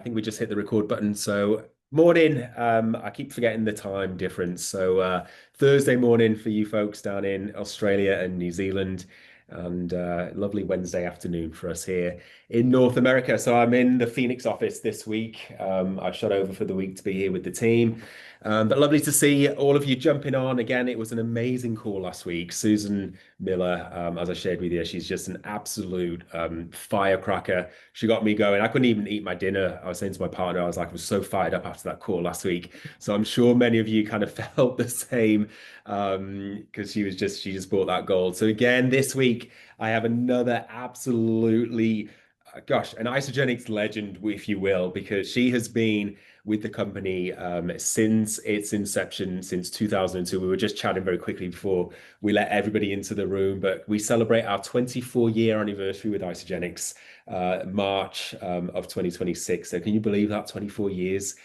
I think we just hit the record button. So morning. I keep forgetting the time difference. So Thursday morning for you folks down in Australia and New Zealand, and lovely Wednesday afternoon for us here in North America. So I'm in the Phoenix office this week. I've shot over for the week to be here with the team. But lovely to see all of you jumping on again. It was an amazing call last week. Susan Miller, as I shared with you, she's just an absolute firecracker. She got me going. I couldn't even eat my dinner. I was saying to my partner, I was so fired up after that call last week. So I'm sure many of you kind of felt the same because she just brought that gold. So again, this week I have another absolutely gosh, an Isogenics legend, if you will, because she has been with the company since its inception, since 2002. We were just chatting very quickly before we let everybody into the room, but we celebrate our 24-year anniversary with Isogenics, March of 2026. So can you believe that, 24 years?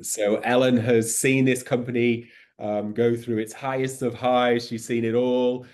So Ellen has seen this company go through its highest of highs. She's seen it all.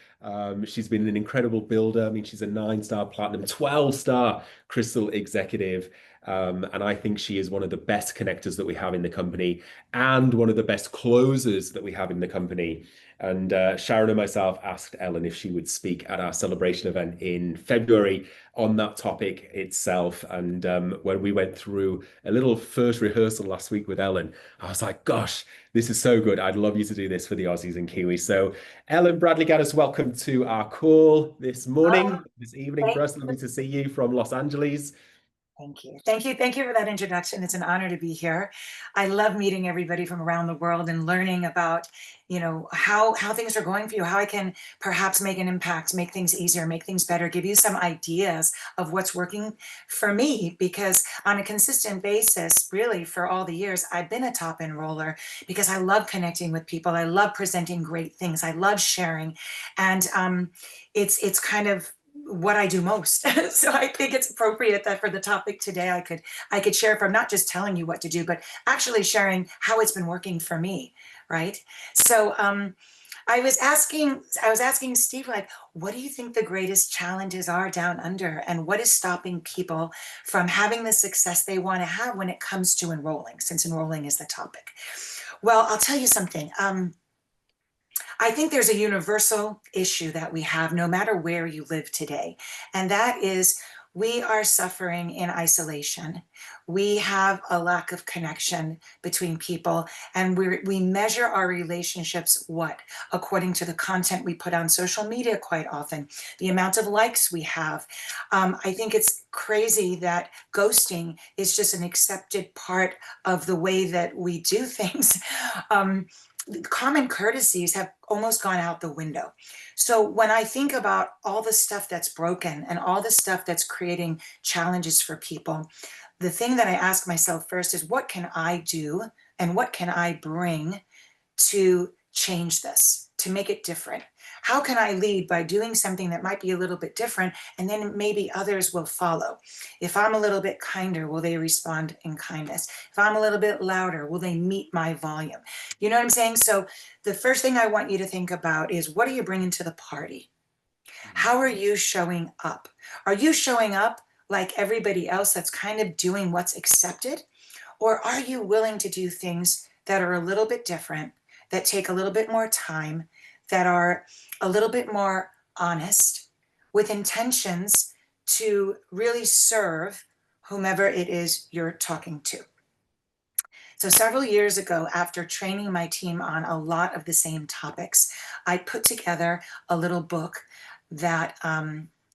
She's been an incredible builder. I mean, she's a 9-star platinum, 12-star crystal executive. And I think she is one of the best connectors that we have in the company and one of the best closers that we have in the company. And Sharon and myself asked Ellen if she would speak at our celebration event in February on that topic itself. And when we went through a little first rehearsal last week with Ellen, I was like, gosh, this is so good. I'd love you to do this for the Aussies and Kiwis. So Ellen Bradley Ganus, welcome to our call this morning, this evening for us. Lovely to see you from Los Angeles. Thank you. Thank you. Thank you for that introduction. It's an honor to be here. I love meeting everybody from around the world and learning about, how things are going for you, how I can perhaps make an impact, make things easier, make things better, give you some ideas of what's working for me, because on a consistent basis, really for all the years, I've been a top enroller because I love connecting with people. I love presenting great things. I love sharing. And it's kind of what I do most. So I think it's appropriate that for the topic today, I could share from not just telling you what to do, but actually sharing how it's been working for me, right? So I was asking Steve, like, what do you think the greatest challenges are down under, and what is stopping people from having the success they want to have when it comes to enrolling, since enrolling is the topic? Well, I'll tell you something. I think there's a universal issue that we have no matter where you live today, and that is we are suffering in isolation. We have a lack of connection between people, and we measure our relationships what? According to the content we put on social media quite often, the amount of likes we have. I think it's crazy that ghosting is just an accepted part of the way that we do things. Common courtesies have almost gone out the window. So when I think about all the stuff that's broken and all the stuff that's creating challenges for people, the thing that I ask myself first is, what can I do and what can I bring to change this, to make it different? How can I lead by doing something that might be a little bit different, and then maybe others will follow? If I'm a little bit kinder, will they respond in kindness? If I'm a little bit louder, will they meet my volume? You know what I'm saying? So the first thing I want you to think about is, what are you bringing to the party? How are you showing up? Are you showing up like everybody else that's kind of doing what's accepted? Or are you willing to do things that are a little bit different, that take a little bit more time, that are a little bit more honest, with intentions to really serve whomever it is you're talking to? So several years ago, after training my team on a lot of the same topics, I put together a little book that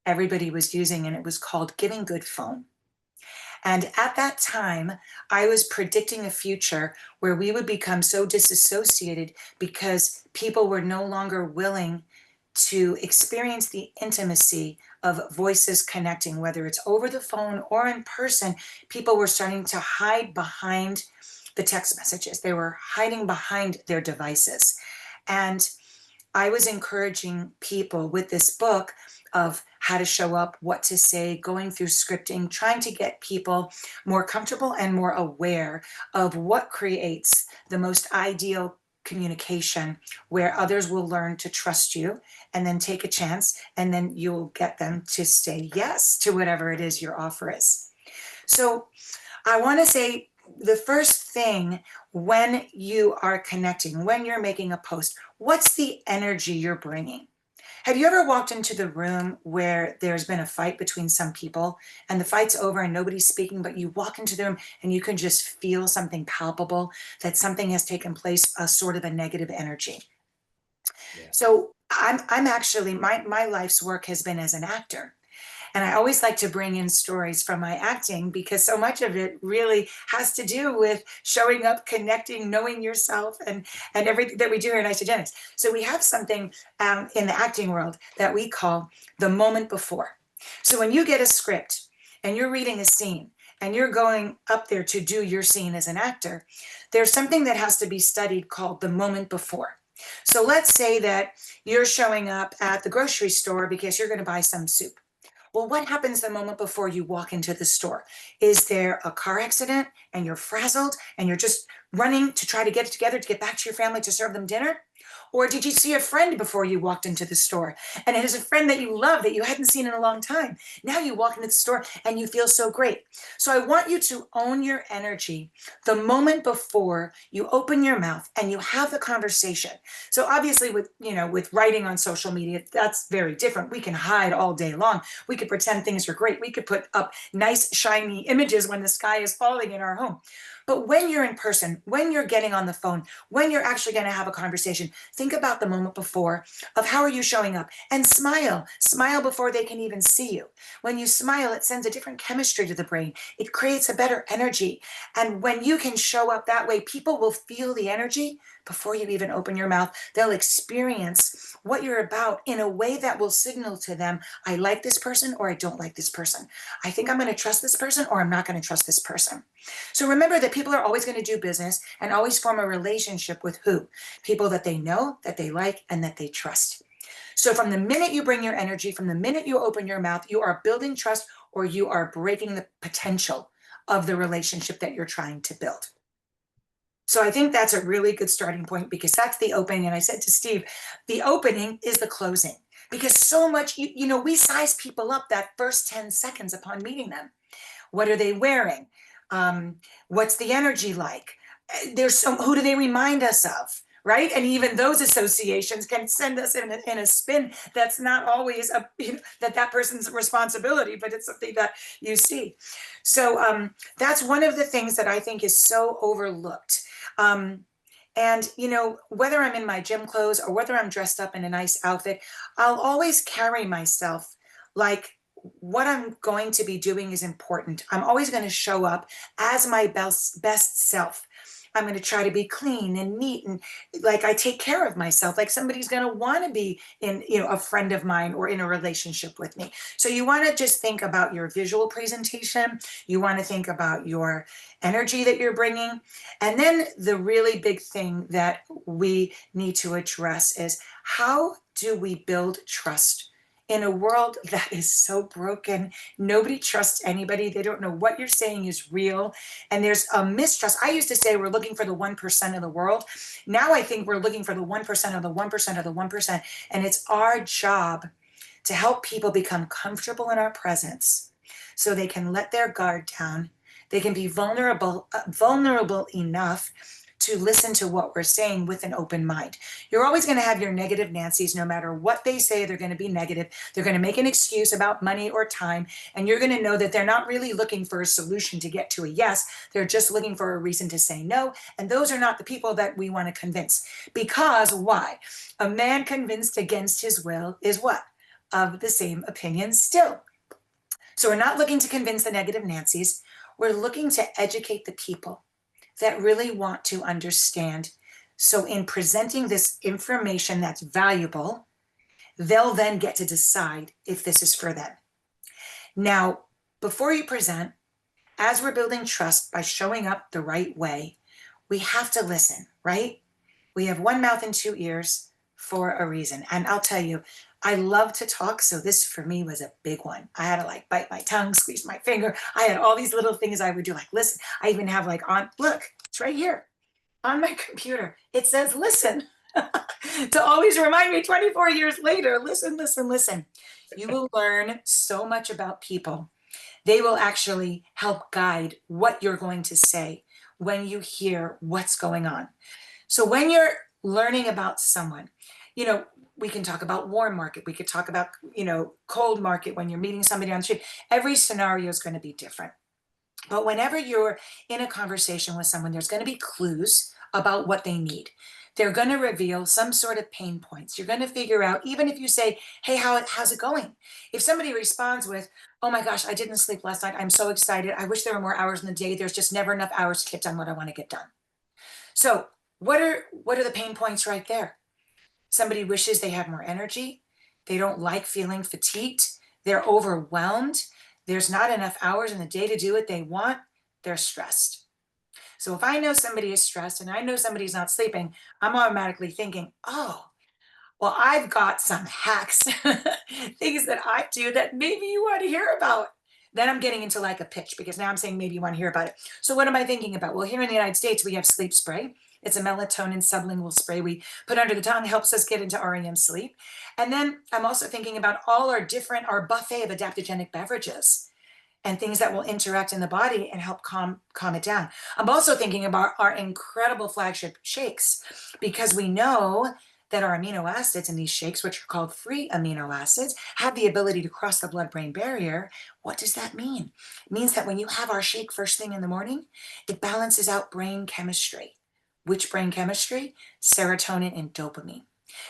everybody was using, and it was called Giving Good Phone. And at that time, I was predicting a future where we would become so disassociated because people were no longer willing to experience the intimacy of voices connecting, whether it's over the phone or in person. People were starting to hide behind the text messages. They were hiding behind their devices. And I was encouraging people with this book of how to show up, what to say, going through scripting, trying to get people more comfortable and more aware of what creates the most ideal communication, where others will learn to trust you and then take a chance, and then you'll get them to say yes to whatever it is your offer is. So I want to say the first thing when you are connecting, when you're making a post, what's the energy you're bringing? Have you ever walked into the room where there's been a fight between some people and the fight's over and nobody's speaking, but you walk into the room and you can just feel something palpable, that something has taken place, a sort of a negative energy? Yeah. So I'm actually, my life's work has been as an actor. And I always like to bring in stories from my acting because so much of it really has to do with showing up, connecting, knowing yourself, and everything that we do here in Isogenics. So we have something in the acting world that we call the moment before. So when you get a script and you're reading a scene and you're going up there to do your scene as an actor, there's something that has to be studied called the moment before. So let's say that you're showing up at the grocery store because you're going to buy some soup. Well, what happens the moment before you walk into the store? Is there a car accident and you're frazzled and you're just running to try to get it together to get back to your family to serve them dinner? Or did you see a friend before you walked into the store? And it is a friend that you love that you hadn't seen in a long time. Now you walk into the store and you feel so great. So I want you to own your energy the moment before you open your mouth and you have the conversation. So obviously with writing on social media, that's very different. We can hide all day long. We could pretend things are great. We could put up nice shiny images when the sky is falling in our home. But when you're in person, when you're getting on the phone, when you're actually going to have a conversation, think about the moment before of how are you showing up and smile. Smile before they can even see you. When you smile, it sends a different chemistry to the brain. It creates a better energy. And when you can show up that way, people will feel the energy before you even open your mouth. They'll experience what you're about in a way that will signal to them, I like this person or I don't like this person. I think I'm going to trust this person or I'm not going to trust this person. So remember that people are always going to do business and always form a relationship with who? People that they know, that they like, and that they trust. So from the minute you bring your energy, from the minute you open your mouth, you are building trust or you are breaking the potential of the relationship that you're trying to build. So I think that's a really good starting point because that's the opening. And I said to Steve, the opening is the closing because so much, we size people up that first 10 seconds upon meeting them. What are they wearing? What's the energy like? Who do they remind us of? Right. And even those associations can send us in a spin that's not always that person's responsibility, but it's something that you see. So that's one of the things that I think is so overlooked. And whether I'm in my gym clothes or whether I'm dressed up in a nice outfit, I'll always carry myself like what I'm going to be doing is important. I'm always going to show up as my best self. I'm going to try to be clean and neat and like I take care of myself, like somebody's going to want to be in, a friend of mine or in a relationship with me. So you want to just think about your visual presentation. You want to think about your energy that you're bringing. And then the really big thing that we need to address is how do we build trust? In a world that is so broken, nobody trusts anybody. They don't know what you're saying is real. And there's a mistrust. I used to say we're looking for the 1% of the world. Now I think we're looking for the 1% of the 1% of the 1%. And it's our job to help people become comfortable in our presence so they can let their guard down. They can be vulnerable enough to listen to what we're saying with an open mind. You're always going to have your negative Nancy's. No matter what they say, they're going to be negative. They're going to make an excuse about money or time, and you're going to know that they're not really looking for a solution to get to a yes. They're just looking for a reason to say no, and those are not the people that we want to convince. Because why? A man convinced against his will is what? Of the same opinion still. So we're not looking to convince the negative Nancy's. We're looking to educate the people that really want to understand. So in presenting this information that's valuable, they'll then get to decide if this is for them. Now, before you present, as we're building trust by showing up the right way, we have to listen, right? We have one mouth and two ears for a reason. And I'll tell you, I love to talk, so this for me was a big one. I had to like bite my tongue, squeeze my finger. I had all these little things I would do, like listen. I even have like look, it's right here on my computer. It says listen to always remind me 24 years later, listen, listen, listen. You will learn so much about people They will actually help guide what you're going to say when you hear what's going on. So when you're learning about someone, you know, we can talk about warm market. We could talk about, cold market when you're meeting somebody on the street. Every scenario is going to be different. But whenever you're in a conversation with someone, there's going to be clues about what they need. They're going to reveal some sort of pain points. You're going to figure out, even if you say, hey, how's it going? If somebody responds with, oh my gosh, I didn't sleep last night. I'm so excited. I wish there were more hours in the day. There's just never enough hours to get done what I want to get done. So what are the pain points right there? Somebody wishes they had more energy. They don't like feeling fatigued. They're overwhelmed. There's not enough hours in the day to do what they want. They're stressed. So if I know somebody is stressed and I know somebody's not sleeping, I'm automatically thinking, oh, well, I've got some hacks, things that I do that maybe you want to hear about. Then I'm getting into like a pitch because now I'm saying maybe you want to hear about it. So what am I thinking about? Well, here in the United States, we have sleep spray. It's a melatonin sublingual spray we put under the tongue, helps us get into REM sleep. And then I'm also thinking about all our buffet of adaptogenic beverages and things that will interact in the body and help calm it down. I'm also thinking about our incredible flagship shakes because we know that our amino acids in these shakes, which are called free amino acids, have the ability to cross the blood-brain barrier. What does that mean? It means that when you have our shake first thing in the morning, it balances out brain chemistry. Which brain chemistry? Serotonin and dopamine.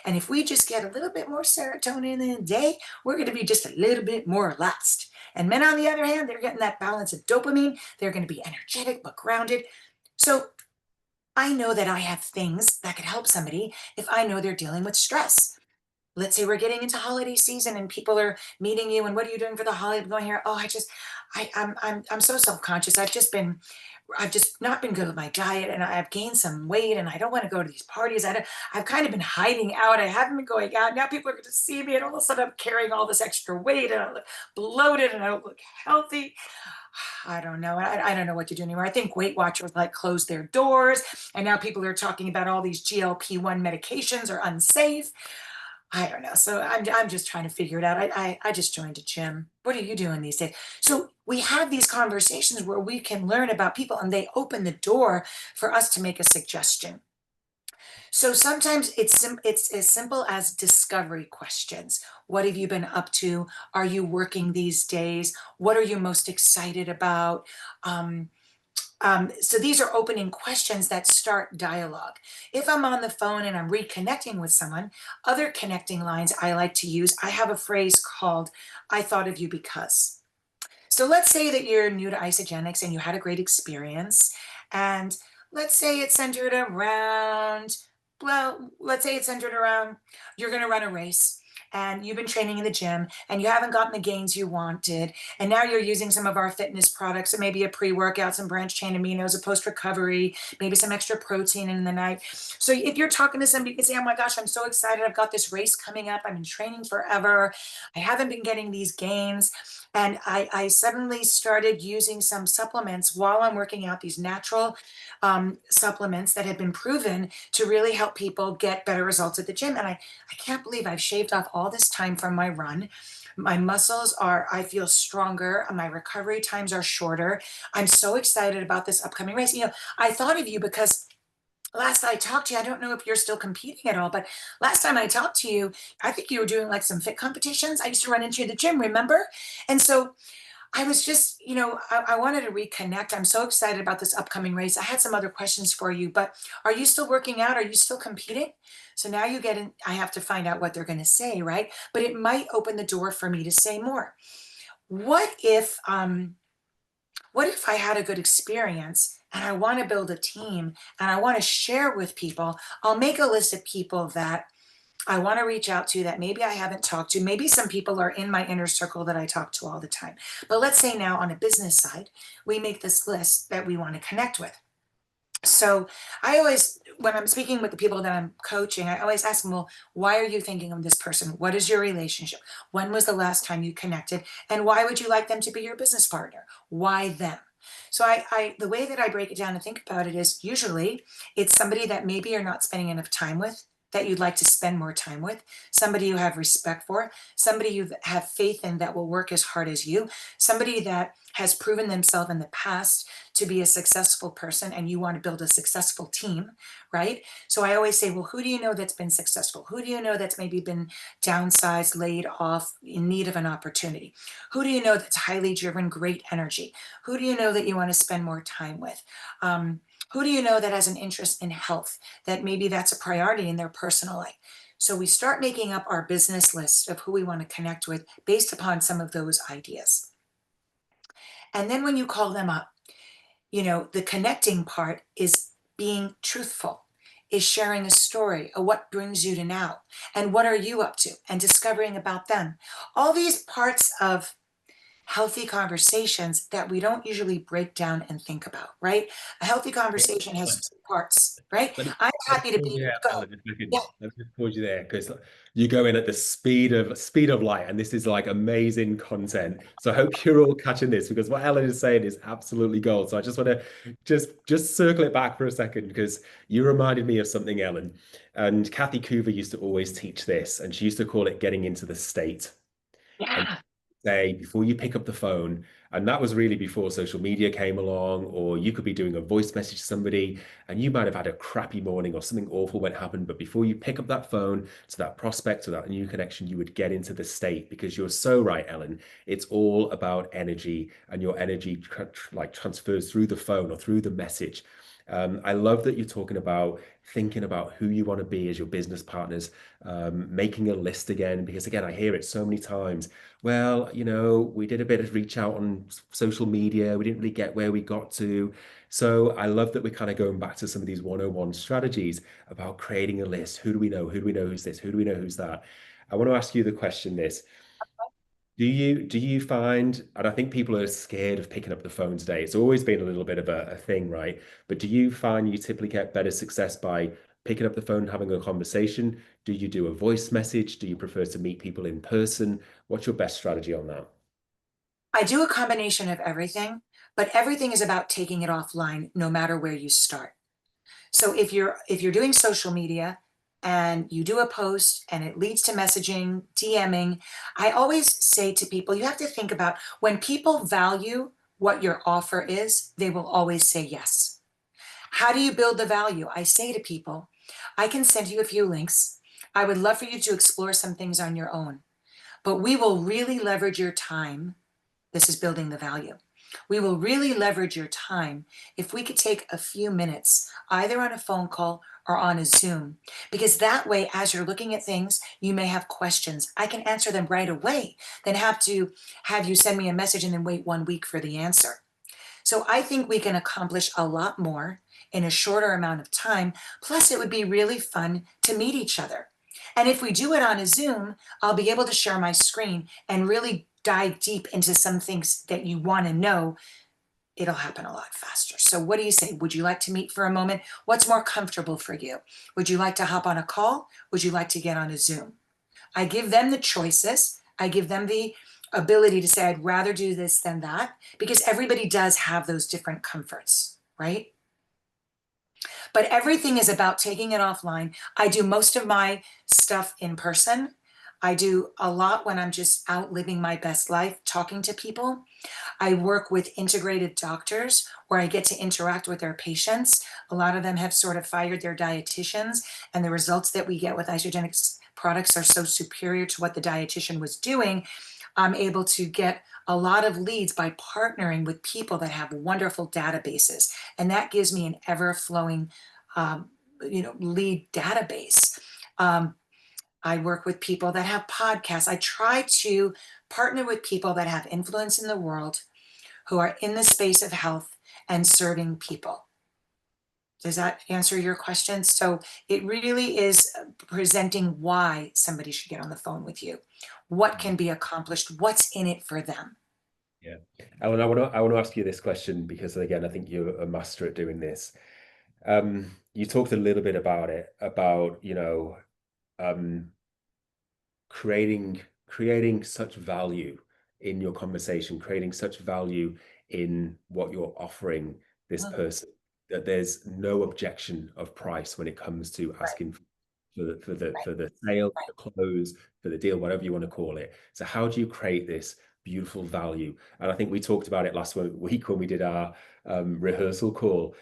And if we just get a little bit more serotonin in a day, we're going to be just a little bit more relaxed. And men, on the other hand, they're getting that balance of dopamine. They're going to be energetic but grounded. So I know that I have things that could help somebody if I know they're dealing with stress. Let's say we're getting into holiday season and people are meeting you and what are you doing for the holiday? I'm going here. Oh, I'm so self-conscious. I've just not been good with my diet and I've gained some weight and I don't want to go to these parties. I've kind of been hiding out. I haven't been going out. Now people are going to see me and all of a sudden I'm carrying all this extra weight and I look bloated and I don't look healthy. I don't know. I don't know what to do anymore. I think Weight Watchers like closed their doors and now people are talking about all these GLP-1 medications are unsafe. I don't know. So I'm just trying to figure it out. I just joined a gym. What are you doing these days? So we have these conversations where we can learn about people and they open the door for us to make a suggestion. So sometimes it's as simple as discovery questions. What have you been up to? Are you working these days? What are you most excited about? Um, so these are opening questions that start dialogue. If I'm on the phone and I'm reconnecting with someone, other connecting lines I like to use, I have a phrase called, I thought of you because. So let's say that you're new to isogenics and you had a great experience. And let's say it's centered around, let's say it's centered around you're going to run a race and you've been training in the gym and you haven't gotten the gains you wanted. And now you're using some of our fitness products, so maybe a pre workout, some branched chain aminos, a post recovery, maybe some extra protein in the night. So if you're talking to somebody, you can say, oh my gosh, I'm so excited. I've got this race coming up. I've been training forever. I haven't been getting these gains. And I suddenly started using some supplements while I'm working out, these natural supplements that have been proven to really help people get better results at the gym. And I can't believe I've shaved off all this time from my run. My muscles are, I feel stronger. My recovery times are shorter. I'm so excited about this upcoming race. I thought of you because last I talked to you, I don't know if you're still competing at all, but last time I talked to you, I think you were doing like some fit competitions. I used to run into the gym, remember? And so I was just, I wanted to reconnect. I'm so excited about this upcoming race. I had some other questions for you, but are you still working out? Are you still competing? So now you get in, I have to find out what they're going to say, right? But it might open the door for me to say more. What if, what if I had a good experience and I want to build a team and I want to share with people? I'll make a list of people that I want to reach out to that maybe I haven't talked to. Maybe some people are in my inner circle that I talk to all the time. But let's say now on a business side, we make this list that we want to connect with. So I always, when I'm speaking with the people that I'm coaching, I always ask them, well, why are you thinking of this person? What is your relationship? When was the last time you connected? And why would you like them to be your business partner? Why them? So the way that I break it down and think about it is usually it's somebody that maybe you're not spending enough time with. that you'd like to spend more time with, somebody you have respect for, somebody you have faith in that will work as hard as you, somebody that has proven themselves in the past to be a successful person and you want to build a successful team, right? So I always say, well, who do you know that's been successful? Who do you know that's maybe been downsized, laid off, in need of an opportunity? Who do you know that's highly driven, great energy? Who do you know that you want to spend more time with? Who do you know that has an interest in health, that maybe that's a priority in their personal life? So we start making up our business list of who we want to connect with based upon some of those ideas. And then when you call them up, the connecting part is being truthful, is sharing a story of what brings you to now and what are you up to and discovering about them. All these parts of healthy conversations that we don't usually break down and think about, right? A healthy conversation has two parts, right? Let me I'm let me happy to pause be, you there, go ahead. Ellen, if I Yeah, can. Let me just pause you there because you go in at the speed of light, and this is like amazing content. So I hope you're all catching this because what Ellen is saying is absolutely gold. So I just want to just circle it back for a second because you reminded me of something, Ellen. And Kathy Coover used to always teach this, and she used to call it getting into the state. And yeah. say before you pick up the phone, and that was really before social media came along, or you could be doing a voice message to somebody and you might have had a crappy morning or something awful went happen, but before you pick up that phone to that prospect or that new connection, you would get into the state because you're so right, Ellen. It's all about energy, and your energy like transfers through the phone or through the message. I love that you're talking about thinking about who you want to be as your business partners, making a list again, because again, I hear it so many times. Well, we did a bit of reach out on social media. We didn't really get where we got to. So I love that we're kind of going back to some of these 101 strategies about creating a list. Who do we know? Who do we know who's this? Who do we know who's that? I want to ask you the question this. Do you find, and I think people are scared of picking up the phone today. It's always been a little bit of a thing, right? But do you find you typically get better success by picking up the phone, having a conversation? Do you do a voice message? Do you prefer to meet people in person? What's your best strategy on that? I do a combination of everything, but everything is about taking it offline no matter where you start. So if you're doing social media and you do a post and it leads to messaging, DMing, I always say to people, you have to think about when people value what your offer is, they will always say yes. How do you build the value? I say to people, I can send you a few links. I would love for you to explore some things on your own, but we will really leverage your time. This is building the value. We will really leverage your time if we could take a few minutes, either on a phone call or on a Zoom, because that way, as you're looking at things, you may have questions. I can answer them right away, then have to have you send me a message and then wait 1 week for the answer. So I think we can accomplish a lot more in a shorter amount of time. Plus, it would be really fun to meet each other. And if we do it on a Zoom, I'll be able to share my screen and really dive deep into some things that you want to know. It'll happen a lot faster. So, what do you say? Would you like to meet for a moment? What's more comfortable for you? Would you like to hop on a call? Would you like to get on a Zoom? I give them the choices. I give them the ability to say, I'd rather do this than that, because everybody does have those different comforts, right? But everything is about taking it offline. I do most of my stuff in person. I do a lot when I'm just out living my best life, talking to people. I work with integrated doctors where I get to interact with their patients. A lot of them have sort of fired their dietitians, and the results that we get with isogenic products are so superior to what the dietitian was doing. I'm able to get a lot of leads by partnering with people that have wonderful databases, and that gives me an ever flowing, um, lead database. Um, I work with people that have podcasts. I try to partner with people that have influence in the world who are in the space of health and serving people. Does that answer your question? So it really is presenting why somebody should get on the phone with you. What can be accomplished? What's in it for them? Yeah. I want to ask you this question because again, I think you're a master at doing this. You talked a little bit about it, about, um, creating such value in your conversation, creating such value in what you're offering this Mm, person that there's no objection of price when it comes to right. asking. for the sale, Right. the close, for the deal, whatever you want to call it. So how do you create this beautiful value? And I think we talked about it last week when we did our rehearsal call.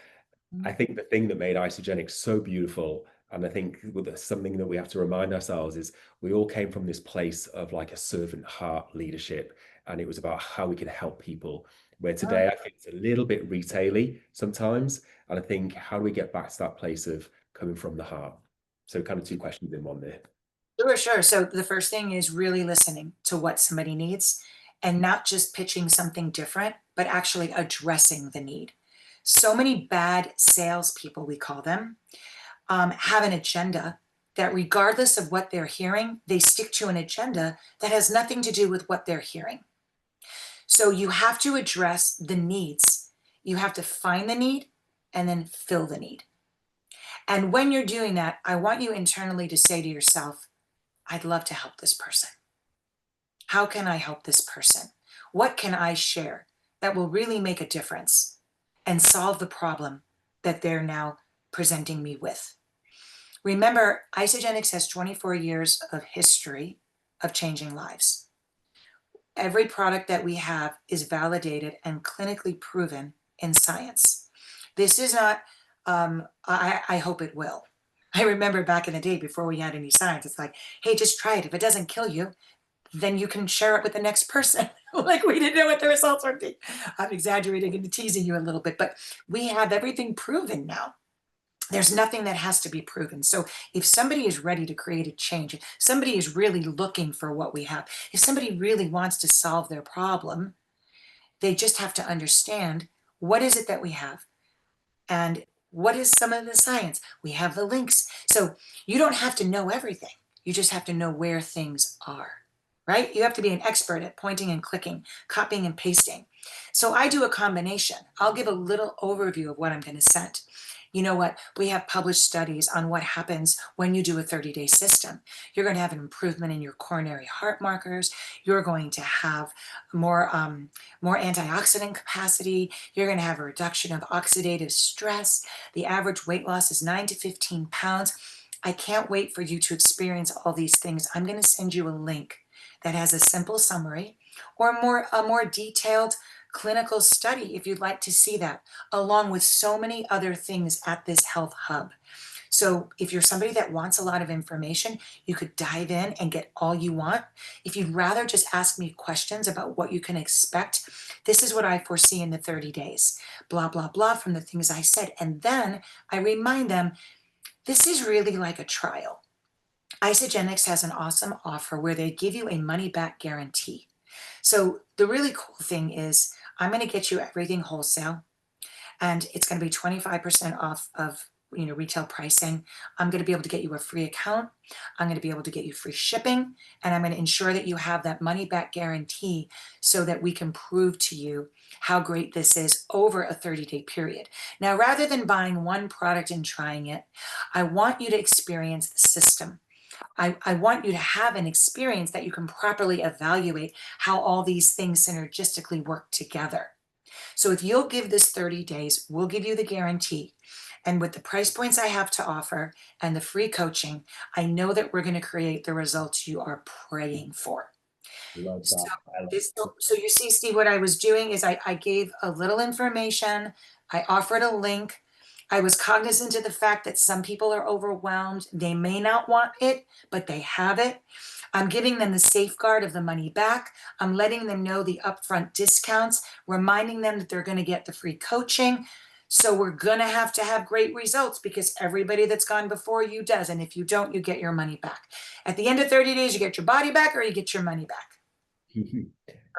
I think the thing that made Isogenics so beautiful, and I think something that we have to remind ourselves is we all came from this place of like a servant heart leadership, and it was about how we could help people. Where Mm. today I think it's a little bit retaily sometimes, and I think how do we get back to that place of coming from the heart? So kind of two questions in one there. Sure, sure. So the first thing is really listening to what somebody needs and not just pitching something different, but actually addressing the need. So many bad salespeople, we call them, have an agenda that, regardless of what they're hearing, they stick to an agenda that has nothing to do with what they're hearing. So you have to address the needs. You have to find the need and then fill the need. And when you're doing that, I want you internally to say to yourself, I'd love to help this person. How can I help this person? What can I share that will really make a difference and solve the problem that they're now presenting me with? Remember, Isogenics has 24 years of history of changing lives. Every product that we have is validated and clinically proven in science. This is not, I hope it will. I remember back in the day before we had any science, it's like, hey, just try it. If it doesn't kill you, then you can share it with the next person. Like, we didn't know what the results would be. I'm exaggerating and teasing you a little bit, but we have everything proven now. There's nothing that has to be proven. So if somebody is ready to create a change, if somebody is really looking for what we have, if somebody really wants to solve their problem, they just have to understand, what is it that we have? And what is some of the science? We have the links. So you don't have to know everything. You just have to know where things are, right? You have to be an expert at pointing and clicking, copying and pasting. So I do a combination. I'll give a little overview of what I'm going to send. You know what? We have published studies on what happens when you do a 30-day system. You're going to have an improvement in your coronary heart markers. You're going to have more antioxidant capacity. You're going to have a reduction of oxidative stress. The average weight loss is 9 to 15 pounds. I can't wait for you to experience all these things. I'm going to send you a link that has a simple summary or a more detailed clinical study if you'd like to see that, along with so many other things at this health hub. So if you're somebody that wants a lot of information, you could dive in and get all you want. If you'd rather just ask me questions about what you can expect, this is what I foresee in the 30 days, blah, blah, blah, from the things I said. And then I remind them, this is really like a trial. Isogenics has an awesome offer where they give you a money back guarantee. So the really cool thing is, I'm going to get you everything wholesale, and it's going to be 25% off of retail pricing. I'm going to be able to get you a free account. I'm going to be able to get you free shipping, and I'm going to ensure that you have that money back guarantee so that we can prove to you how great this is over a 30-day period. Now, rather than buying one product and trying it, I want you to experience the system. I want you to have an experience that you can properly evaluate how all these things synergistically work together. So if you'll give this 30 days, we'll give you the guarantee. And with the price points I have to offer and the free coaching, I know that we're going to create the results you are praying for. Love So, that. so you see, Steve, what I was doing is I gave a little information. I offered a link. I was cognizant of the fact that some people are overwhelmed. They may not want it, but they have it. I'm giving them the safeguard of the money back. I'm letting them know the upfront discounts, reminding them that they're going to get the free coaching. So we're going to have great results because everybody that's gone before you does. And if you don't, you get your money back. At the end of 30 days, you get your body back or you get your money back.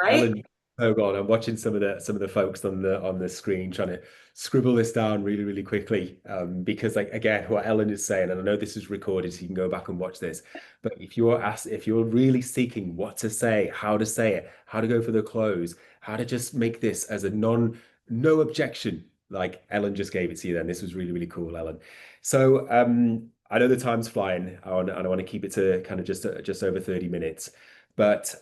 Right? Ellen, oh god, I'm watching some of the folks on the screen trying to scribble this down really, really quickly. Because like again, what Ellen is saying, and I know this is recorded, so you can go back and watch this. But if you're really seeking what to say, how to say it, how to go for the close, how to just make this as a no objection, like Ellen just gave it to you then. This was really, really cool, Ellen. So I know the time's flying, and I want to keep it to kind of just over 30 minutes. But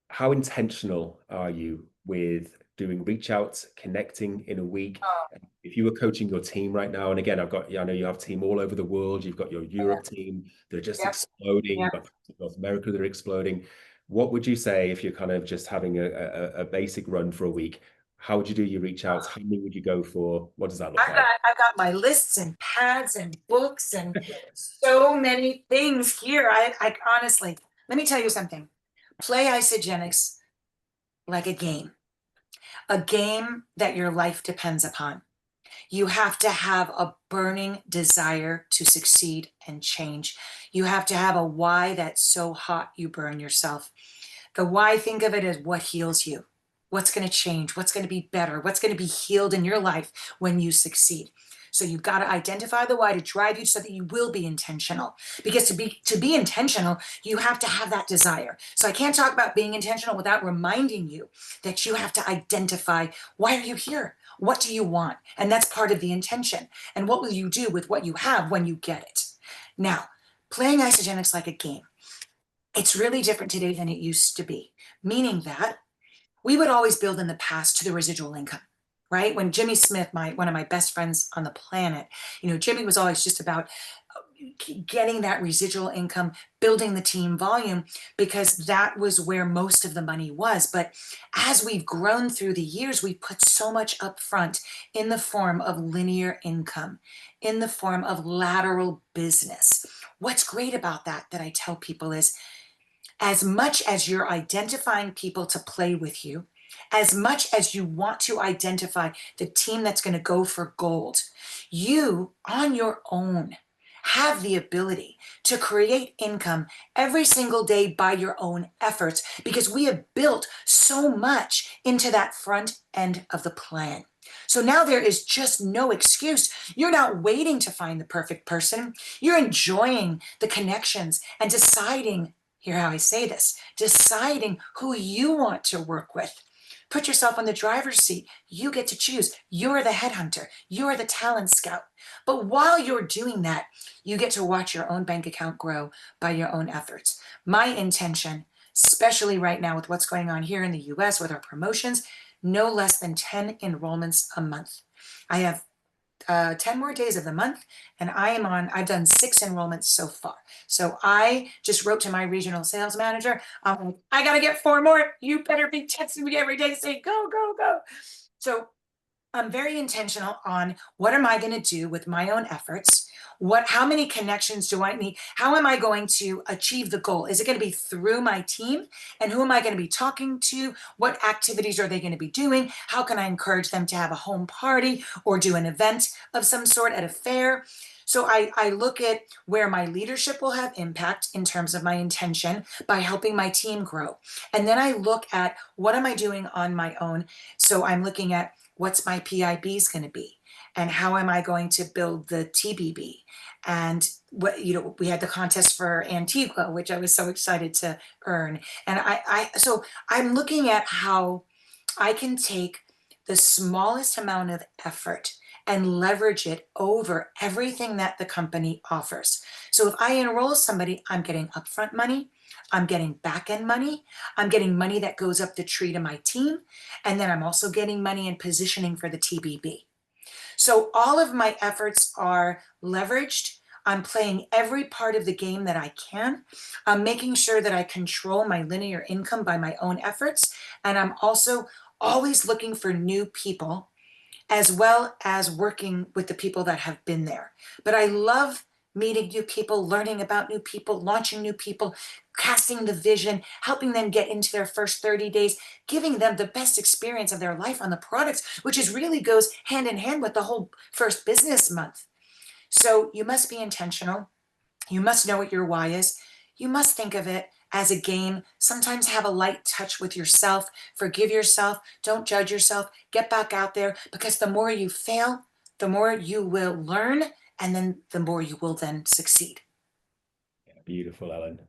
how intentional are you with doing reach outs, connecting in a week. Oh, If you were coaching your team right now, and again, I know you have a team all over the world. You've got your yeah. Europe team, they're just Yep. exploding. Yeah. You've got North America, they're exploding. What would you say if you're kind of just having a basic run for a week? How would you do your reach outs? How many would you go for? What does that look I've like? got I've got my lists and pads and books and so many things here. I honestly, let me tell you something. Play isogenics like a game that your life depends upon. You have to have a burning desire to succeed and change. You have to have a why that's so hot you burn yourself. The why, think of it as what heals you. What's going to change? What's going to be better? What's going to be healed in your life when you succeed? So you've got to identify the why to drive you so that you will be intentional. Because to be intentional, you have to have that desire. So I can't talk about being intentional without reminding you that you have to identify, why are you here? What do you want? And that's part of the intention. And what will you do with what you have when you get it? Now, playing isogenics like a game, it's really different today than it used to be, meaning that we would always build in the past to the residual income, right? When Jimmy Smith, one of my best friends on the planet, Jimmy was always just about getting that residual income, building the team volume, because that was where most of the money was. But as we've grown through the years, we put so much upfront in the form of linear income, in the form of lateral business. What's great about that I tell people is, as much as you're identifying people to play with you, as much as you want to identify the team that's going to go for gold, you on your own have the ability to create income every single day by your own efforts, because we have built so much into that front end of the plan. So now there is just no excuse. You're not waiting to find the perfect person. You're enjoying the connections and deciding, hear how I say this, deciding who you want to work with. Put yourself on the driver's seat. You get to choose. You're the headhunter. You're the talent scout. But while you're doing that, you get to watch your own bank account grow by your own efforts. My intention, especially right now with what's going on here in the US with our promotions, no less than 10 enrollments a month. I have 10 more days of the month, and I've done 6 enrollments so far. So I just wrote to my regional sales manager. I'm like, I got to get 4 more. You better be texting me every day saying, go, go, go. So I'm very intentional on, what am I going to do with my own efforts? How many connections do I need? How am I going to achieve the goal? Is it going to be through my team? And who am I going to be talking to? What activities are they going to be doing? How can I encourage them to have a home party or do an event of some sort at a fair? So I look at where my leadership will have impact in terms of my intention by helping my team grow. And then I look at, what am I doing on my own? So I'm looking at, what's my PIBs going to be? And how am I going to build the TBB? And we had the contest for Antigua, which I was so excited to earn. And so I'm looking at how I can take the smallest amount of effort and leverage it over everything that the company offers. So if I enroll somebody, I'm getting upfront money, I'm getting back end money, I'm getting money that goes up the tree to my team, and then I'm also getting money and positioning for the TBB. So all of my efforts are leveraged. I'm playing every part of the game that I can. I'm making sure that I control my linear income by my own efforts. And I'm also always looking for new people, as well as working with the people that have been there. But I love meeting new people, learning about new people, launching new people, casting the vision, helping them get into their first 30 days, giving them the best experience of their life on the products, which is really goes hand in hand with the whole first business month. So you must be intentional. You must know what your why is. You must think of it as a game. Sometimes have a light touch with yourself. Forgive yourself. Don't judge yourself. Get back out there, because the more you fail, the more you will learn, and then the more you will then succeed. Beautiful, Ellen.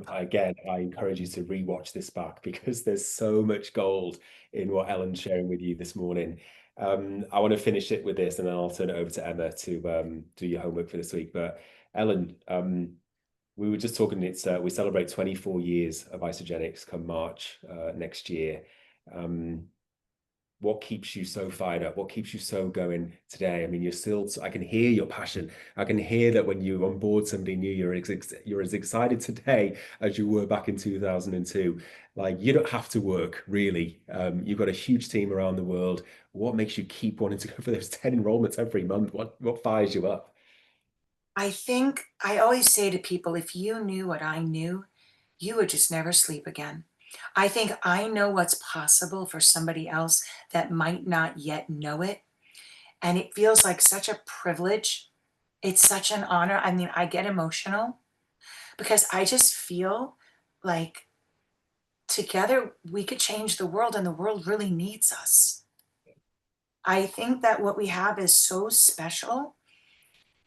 Again, I encourage you to rewatch this back because there's so much gold in what Ellen's sharing with you this morning. I want to finish it with this, and then I'll turn it over to Emma to do your homework for this week. But Ellen, we were just talking. We celebrate 24 years of Isogenics come March next year. Um, What keeps you so fired up? What keeps you so going today? I mean, I can hear your passion. I can hear that when you onboard somebody new, you're as excited today as you were back in 2002. Like, you don't have to work, really. You've got a huge team around the world. What makes you keep wanting to go for those 10 enrollments every month? What fires you up? I think I always say to people, if you knew what I knew, you would just never sleep again. I think I know what's possible for somebody else that might not yet know it. And it feels like such a privilege. It's such an honor. I mean, I get emotional because I just feel like together we could change the world and the world really needs us. I think that what we have is so special.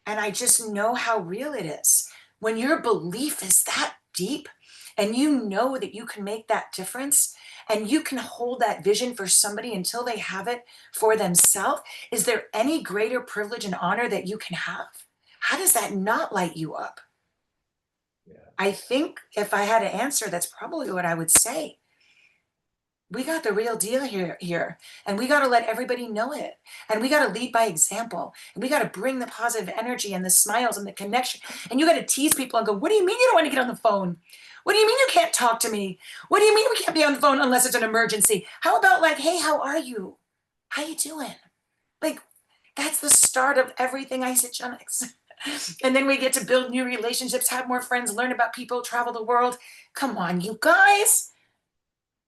And I just know how real it is. When your belief is that deep and you know that you can make that difference and you can hold that vision for somebody until they have it for themselves, is there any greater privilege and honor that you can have? How does that not light you up? Yeah. I think if I had to answer, that's probably what I would say. We got the real deal here, and we got to let everybody know it, and we got to lead by example, and we got to bring the positive energy and the smiles and the connection, and you got to tease people and go, what do you mean you don't want to get on the phone? What do you mean you can't talk to me? What do you mean we can't be on the phone unless it's an emergency? How about, like, hey, how are you? How you doing? Like, that's the start of everything isogenics. And then we get to build new relationships, have more friends, learn about people, travel the world. Come on, you guys.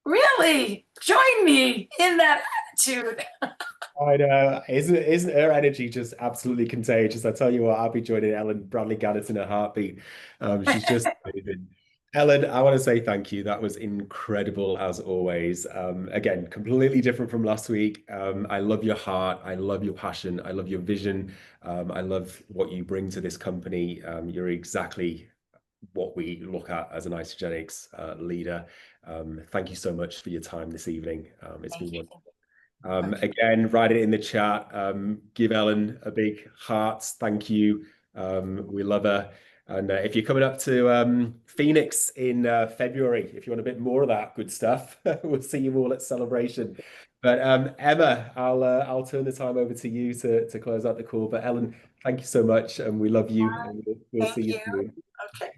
Really? Join me in that attitude. I know. Isn't her energy just absolutely contagious? I tell you what, I'll be joining Ellen Bradley Ganus in a heartbeat. She's just amazing. Ellen, I want to say thank you. That was incredible as always. Again, completely different from last week. I love your heart. I love your passion. I love your vision. I love what you bring to this company. You're exactly what we look at as an Isogenics leader. Thank you so much for your time this evening. It's Thank been you. wonderful. Okay. Again, write it in the chat. Give Ellen a big heart. Thank you. We love her. And if you're coming up to Phoenix in February, if you want a bit more of that good stuff, we'll see you all at Celebration. But Emma, I'll turn the time over to you to close out the call. But Ellen, thank you so much, and we love you, and we'll Thank see you you. soon. Okay.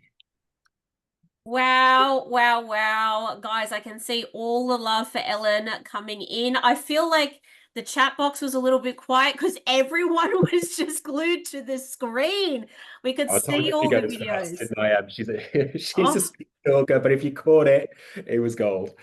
Wow, wow, wow. Guys, I can see all the love for Ellen coming in. I feel like the chat box was a little bit quiet because everyone was just glued to the screen. We could I told see you to all go the as fast, videos. didn't I? She's a she's a Oh, speed talker, but if you caught it, it was gold.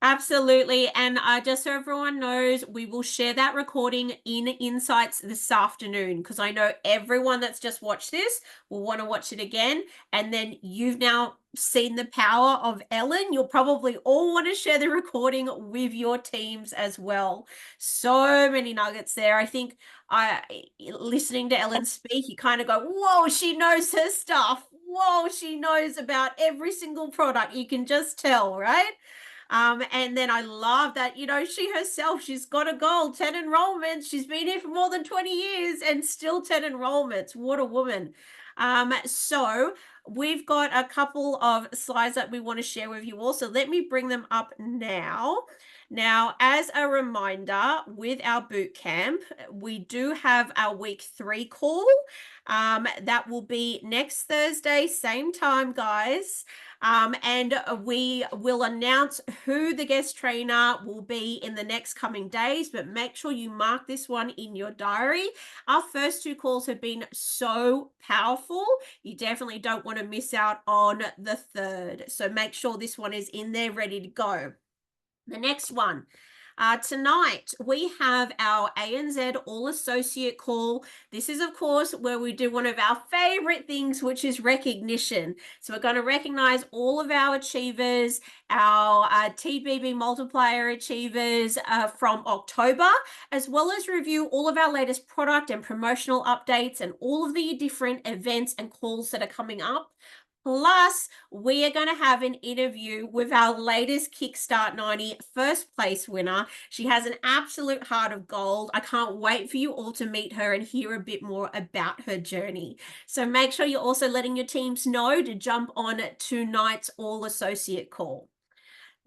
absolutely. And just so everyone knows, we will share that recording in Insights this afternoon because I know everyone that's just watched this will want to watch it again. And then you've now seen the power of Ellen. You'll probably all want to share the recording with your teams as well. So many nuggets there. I think listening to Ellen speak, you kind of go, whoa, she knows her stuff. Whoa, she knows about every single product. You can just tell, right? And then I love that, she herself, she's got a goal, 10 enrollments. She's been here for more than 20 years and still 10 enrollments. What a woman. So we've got a couple of slides that we want to share with you all. So let me bring them up now. Now, as a reminder, with our boot camp, we do have our week 3 call. That will be next Thursday, same time, guys. And we will announce who the guest trainer will be in the next coming days, but make sure you mark this one in your diary. Our first 2 calls have been so powerful. You definitely don't want to miss out on the third. So make sure this one is in there ready to go. The next one. Tonight, we have our ANZ All Associate call. This is, of course, where we do one of our favorite things, which is recognition. So we're going to recognize all of our achievers, our TBB multiplier achievers from October, as well as review all of our latest product and promotional updates and all of the different events and calls that are coming up. Plus, we are going to have an interview with our latest Kickstart 90 first place winner. She has an absolute heart of gold. I can't wait for you all to meet her and hear a bit more about her journey. So make sure you're also letting your teams know to jump on tonight's All Associate call.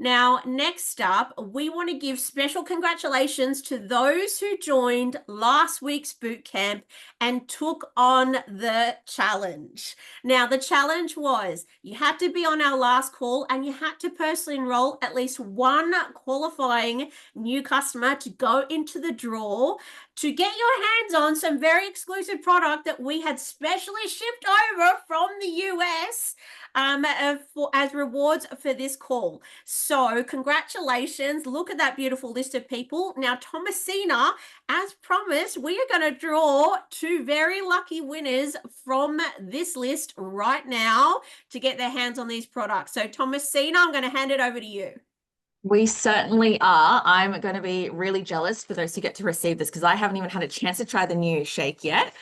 Now, next up, we want to give special congratulations to those who joined last week's boot camp and took on the challenge. Now, the challenge was you had to be on our last call and you had to personally enroll at least one qualifying new customer to go into the draw to get your hands on some very exclusive product that we had specially shipped over from the US as rewards for this call. So congratulations. Look at that beautiful list of people. Now, Thomasina, as promised, we are going to draw 2 very lucky winners from this list right now to get their hands on these products. So Thomasina, I'm going to hand it over to you. We certainly are. I'm going to be really jealous for those who get to receive this because I haven't even had a chance to try the new shake yet.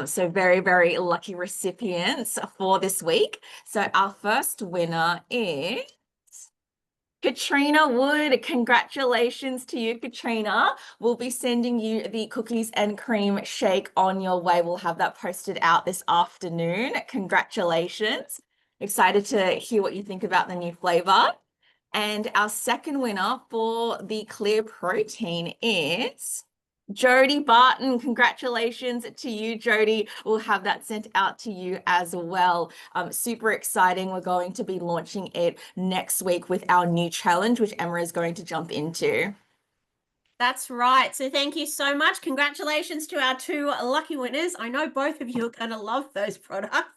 So very, very lucky recipients for this week. So our first winner is Katrina Wood. Congratulations to you, Katrina. We'll be sending you the cookies and cream shake on your way. We'll have that posted out this afternoon. Congratulations. Excited to hear what you think about the new flavor. And our second winner for the clear protein is Jody Barton. Congratulations to you, Jody. We'll have that sent out to you as well. Super exciting. We're going to be launching it next week with our new challenge, which Emma is going to jump into. That's right. So thank you so much. Congratulations to our 2 lucky winners. I know both of you are going to love those products.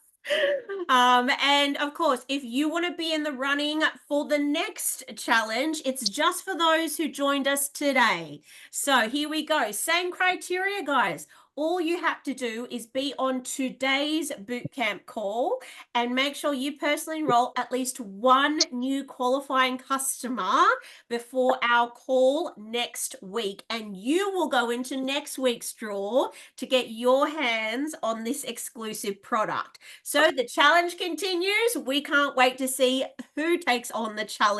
And of course, if you want to be in the running for the next challenge, it's just for those who joined us today. So here we go. Same criteria, guys. All you have to do is be on today's bootcamp call and make sure you personally enroll at least one new qualifying customer before our call next week. And you will go into next week's draw to get your hands on this exclusive product. So the challenge continues. We can't wait to see who takes on the challenge